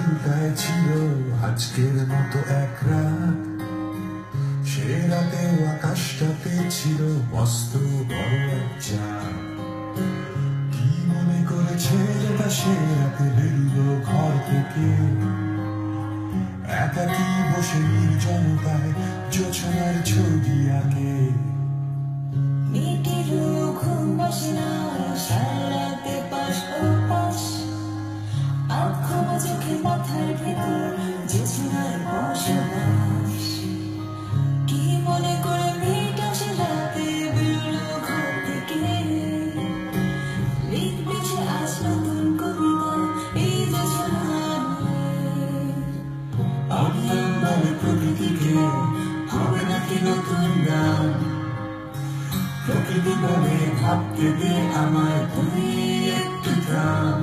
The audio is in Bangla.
উল্টায় ছিল আজকের মতো এক রাত, সে রাতেও আকাশটা পেয়েছিল মস্ত বড় এক চাঁদ। কি মনে করে ছেলেটা সে রাতে বেরুলো ঘর থেকে, একাকি বসে নির্জনতায় জোছনার ছবি আঁকে। মেয়েটিরও ঘুম বসে না, সারাতে পাশ ও পাশ, আঁখো চোখে মাথার ভেতর জোছনার বসবাস। কি মনে করে মেয়েটা সে রাতে বেরোলো ঘর থেকে, লিখবে সে আজ নতুন কবিতা এই জোছনার নিয়ে। অনিয়ম বলে প্রকৃতিকে, হবে নাকি নতুন গান। প্রকৃতি বলে ভাবতে দে আমায় তুই একটু ত্রাণ।